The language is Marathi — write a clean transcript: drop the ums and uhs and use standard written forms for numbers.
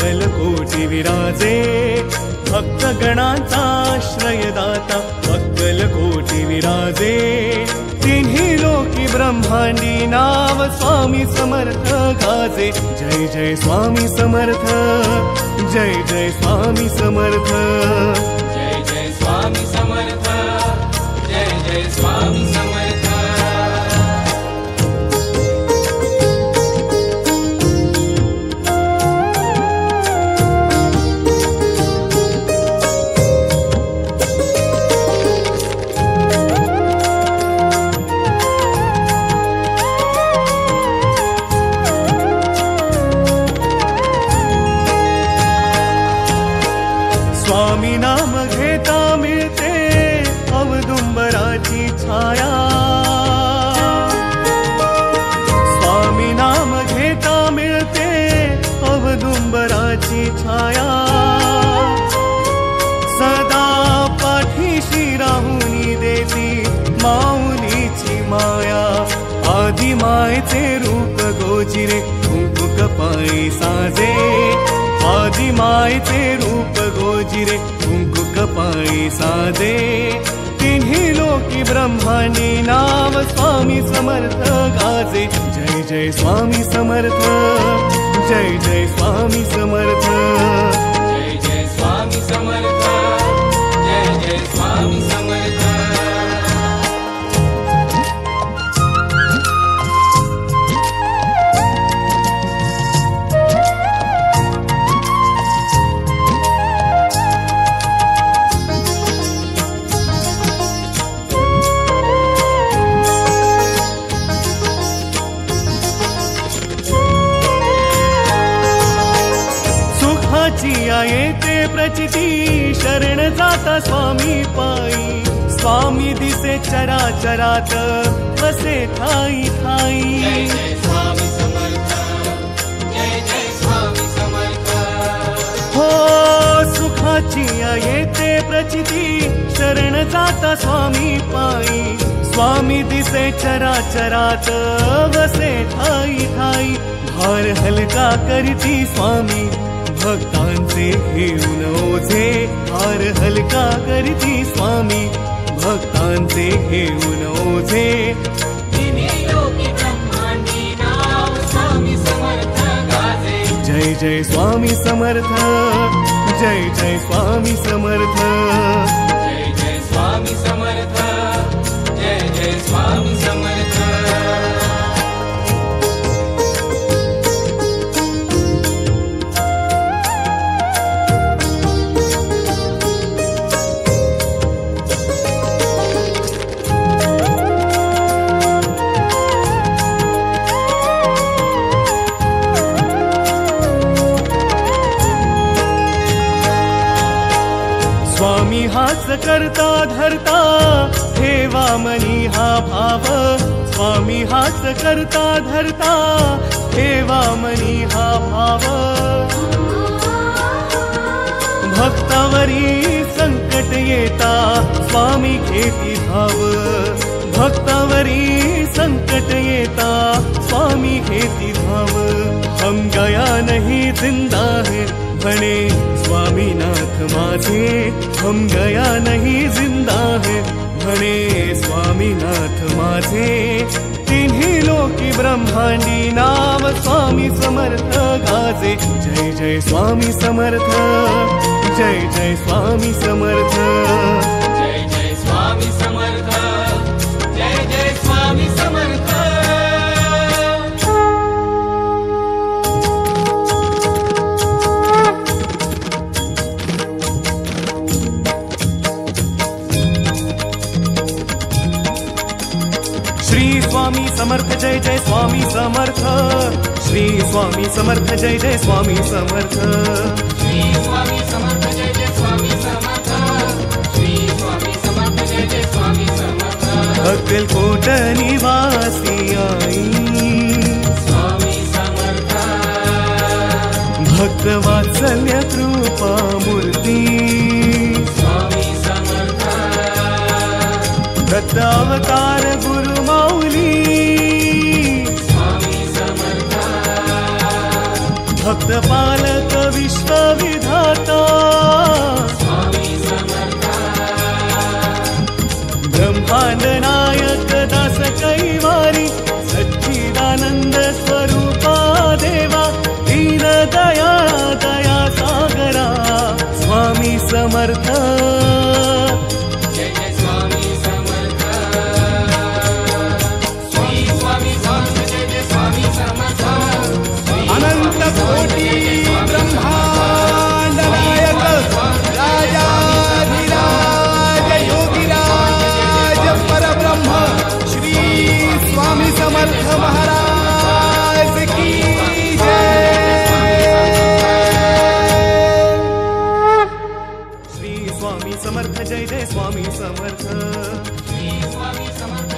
अक्कलकोटी विराजे, भक्तगणांचा आश्रयदाता अक्कलकोटी विराजे। तिन्ही लोकी ब्रह्मांडी नाव स्वामी समर्थ गाजे। जय जय स्वामी समर्थ, जय जय स्वामी समर्थ, जय जय स्वामी समर्थ, जय जय स्वामी समर्थ। स्वामी नाम घेता मिळते औदुंबराची छाया। स्वामी नाम घेता मिळते औदुंबराची छाया। सदा पाठीशी राहुनी देती माऊलीची माया। आदि मायेचे रूप गोजिरे कुंकू कपाळी साजे। आदि मायेचे रूप गोजिरे कुंकू कपाळी साजे। तिन्ही लोकी ब्रह्मांडी नाव स्वामी समर्थ गाजे। जय जय स्वामी समर्थ, जय जय स्वामी समर्थ, जय जय स्वामी समर्थ, जय जय स्वामी समर्थ। येते प्रचिती शरण जाता स्वामी पायी। स्वामी दिसे चराचरात वसे ठाई ठाई। जय जय स्वामी समर्थ, जय जय स्वामी समर्थ। हो सुखाची येते प्रचिती शरण जाता स्वामी पायी। स्वामी दिसे चराचरात वसे ठाई ठाई। भार हलका करती स्वामी भक्तांचे घेऊन ओझे। भार हलका करती स्वामी भक्तांचे घेऊन ओझे। तिन्ही लोकी ब्रह्मांडी नाव स्वामी समर्थ गाजे। जय जय स्वामी समर्थ, जय जय स्वामी समर्थ, जय जय स्वामी समर्थ, जय जय स्वामी समर्थ। स्वामी हाच करता धरता ठेवा मनी हा भाव। स्वामी हाच करता धरता ठेवा मनी हा भाव। भक्तावरी संकट येता स्वामी घेती धाव। भक्तावरी संकट येता स्वामी घेती धाव। हम गया नहीं जिंदा है बने स्वामीनाथ माझे। हम गया नहीं जिंदा है बने स्वामीनाथ माझे। तिन्ही लोकी ब्रह्मांडी नाव स्वामी समर्थ गाजे। जय जय स्वामी समर्थ, जय जय स्वामी समर्थ, जय जय स्वामी समर्थ, जय जय स्वामी समर्थ। श्री स्वामी समर्थ, जय जय स्वामी समर्थ। श्री स्वामी समर्थ, जय जय स्वामी समर्थ। श्री स्वामी समर्थ, जय जय स्वामी समर्थ। श्री स्वामी समर्थ, जय जय स्वामी समर्थ। अक्कलकोट निवासी आई स्वामी समर्थ। भक्त वात्सल्य कृपा मूर्ती स्वामी समर्थ। दत्त अवतार गुरु माऊली स्वामी समर्थ। भक्त पालक विश्वविधाता स्वामी समर्थ ब्रह्मांड नायक दास कैवारी सच्चिदानंद स्वरूपा देवा दीन दया दया सागरा स्वामी समर्थ जय जय स्वामी समर्थ श्री स्वामी समर्थ जय जय स्वामी समर्थ अनंत कोटी ब्रह्मांड नायक राजाधिराज योगिराज परब्रह्म श्री स्वामी समर्थ महाराज की जय। श्री स्वामी समर्थ जय जय स्वामी समर्थ श्री स्वामी समर्थ